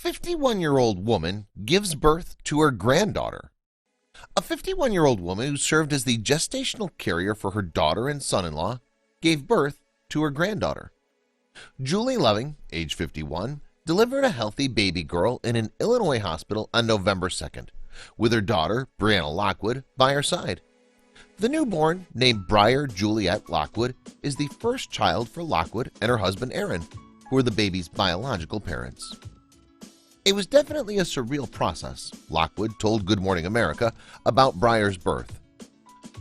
51-year-old woman gives birth to her granddaughter. A 51-year-old woman who served as the gestational carrier for her daughter and son-in-law gave birth to her granddaughter. Julie Loving, age 51, delivered a healthy baby girl in an Illinois hospital on November 2nd, with her daughter, Brianna Lockwood, by her side. The newborn, named Briar Juliet Lockwood, is the first child for Lockwood and her husband Aaron, who are the baby's biological parents. It was definitely a surreal process, Lockwood told Good Morning America about Briar's birth.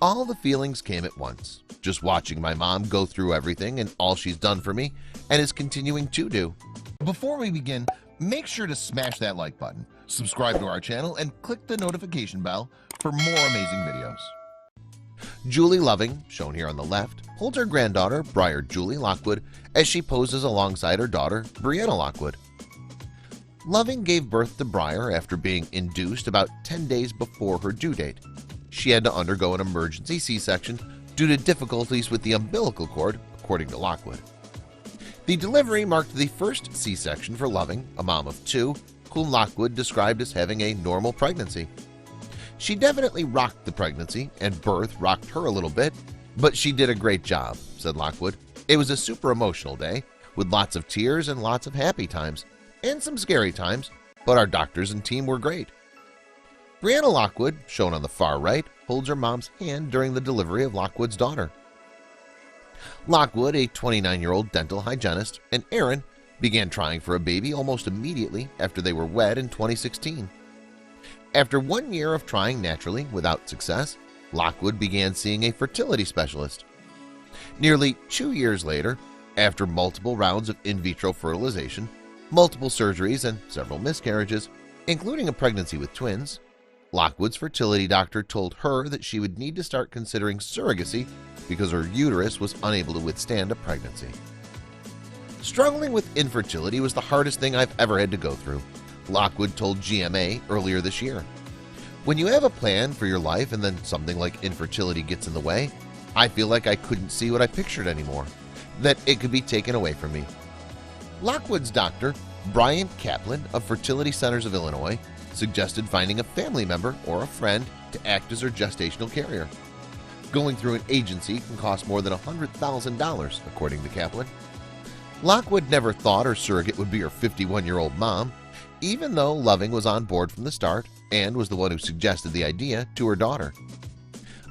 All the feelings came at once, just watching my mom go through everything and all she's done for me and is continuing to do. Before we begin, make sure to smash that like button, subscribe to our channel, and click the notification bell for more amazing videos. Julie Loving, shown here on the left, holds her granddaughter, Briar Julie Lockwood, as she poses alongside her daughter, Brianna Lockwood. Loving gave birth to Briar after being induced about 10 days before her due date. She had to undergo an emergency C-section due to difficulties with the umbilical cord, according to Lockwood. The delivery marked the first C-section for Loving, a mom of two, whom Lockwood described as having a normal pregnancy. She definitely rocked the pregnancy, and birth rocked her a little bit, but she did a great job, said Lockwood. It was a super emotional day, with lots of tears and lots of happy times, and some scary times, but our doctors and team were great. Brianna Lockwood, shown on the far right, holds her mom's hand during the delivery of Lockwood's daughter. Lockwood, a 29-year-old dental hygienist, and Aaron began trying for a baby almost immediately after they were wed in 2016. After 1 year of trying naturally without success, Lockwood began seeing a fertility specialist. Nearly 2 years later, after multiple rounds of in vitro fertilization, multiple surgeries, and several miscarriages, including a pregnancy with twins, Lockwood's fertility doctor told her that she would need to start considering surrogacy because her uterus was unable to withstand a pregnancy. Struggling with infertility was the hardest thing I've ever had to go through, Lockwood told GMA earlier this year. When you have a plan for your life and then something like infertility gets in the way, I feel like I couldn't see what I pictured anymore, that it could be taken away from me. Lockwood's doctor, Brian Kaplan of Fertility Centers of Illinois, suggested finding a family member or a friend to act as her gestational carrier. Going through an agency can cost more than $100,000, according to Kaplan. Lockwood never thought her surrogate would be her 51-year-old mom, even though Loving was on board from the start and was the one who suggested the idea to her daughter.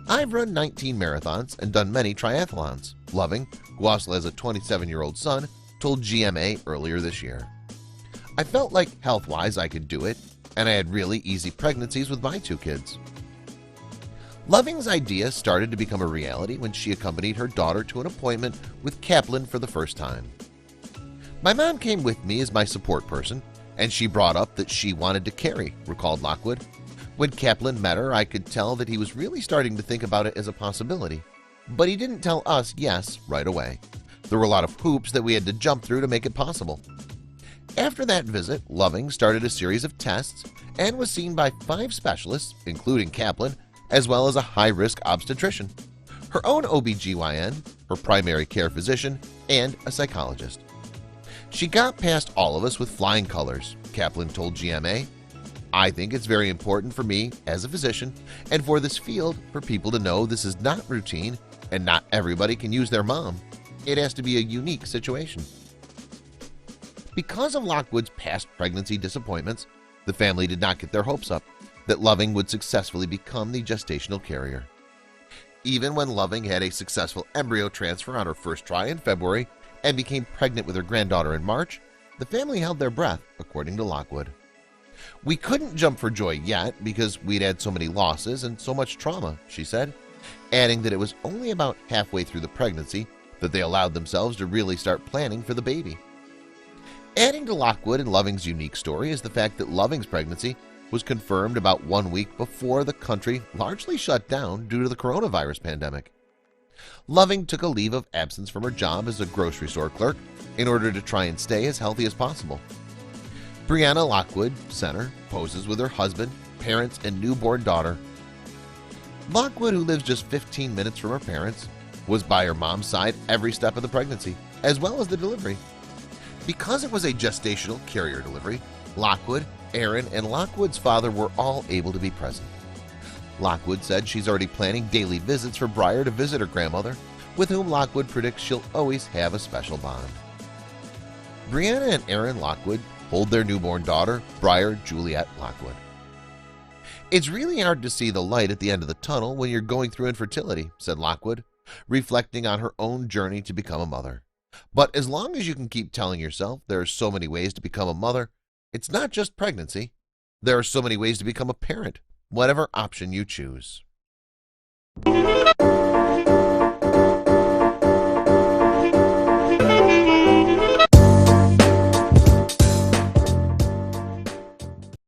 I've run 19 marathons and done many triathlons, Loving, who also has a 27-year-old son, told GMA earlier this year. I felt like health-wise I could do it, and I had really easy pregnancies with my two kids. Loving's idea started to become a reality when she accompanied her daughter to an appointment with Kaplan for the first time. My mom came with me as my support person, and she brought up that she wanted to carry, recalled Lockwood. When Kaplan met her, I could tell that he was really starting to think about it as a possibility, but he didn't tell us yes right away. There were a lot of hoops that we had to jump through to make it possible. After that visit, Loving started a series of tests and was seen by 5 specialists, including Kaplan, as well as a high-risk obstetrician, her own OB/GYN, her primary care physician, and a psychologist. She got past all of us with flying colors, Kaplan told GMA. I think it's very important for me as a physician and for this field for people to know this is not routine and not everybody can use their mom. It has to be a unique situation. Because of Lockwood's past pregnancy disappointments, the family did not get their hopes up that Loving would successfully become the gestational carrier. Even when Loving had a successful embryo transfer on her first try in February and became pregnant with her granddaughter in March, the family held their breath, according to Lockwood. We couldn't jump for joy yet because we'd had so many losses and so much trauma, she said, adding that it was only about halfway through the pregnancy that they allowed themselves to really start planning for the baby. Adding to Lockwood and Loving's unique story is the fact that Loving's pregnancy was confirmed about 1 week before the country largely shut down due to the coronavirus pandemic. Loving took a leave of absence from her job as a grocery store clerk in order to try and stay as healthy as possible. Brianna Lockwood, center, poses with her husband, parents, and newborn daughter. Lockwood, who lives just 15 minutes from her parents, was by her mom's side every step of the pregnancy, as well as the delivery. Because it was a gestational carrier delivery, Lockwood, Aaron, and Lockwood's father were all able to be present. Lockwood said she's already planning daily visits for Briar to visit her grandmother, with whom Lockwood predicts she'll always have a special bond. Brianna and Aaron Lockwood hold their newborn daughter, Briar Juliet Lockwood. "It's really hard to see the light at the end of the tunnel when you're going through infertility," said Lockwood, reflecting on her own journey to become a mother. "But as long as you can keep telling yourself there are so many ways to become a mother, it's not just pregnancy. There are so many ways to become a parent, whatever option you choose."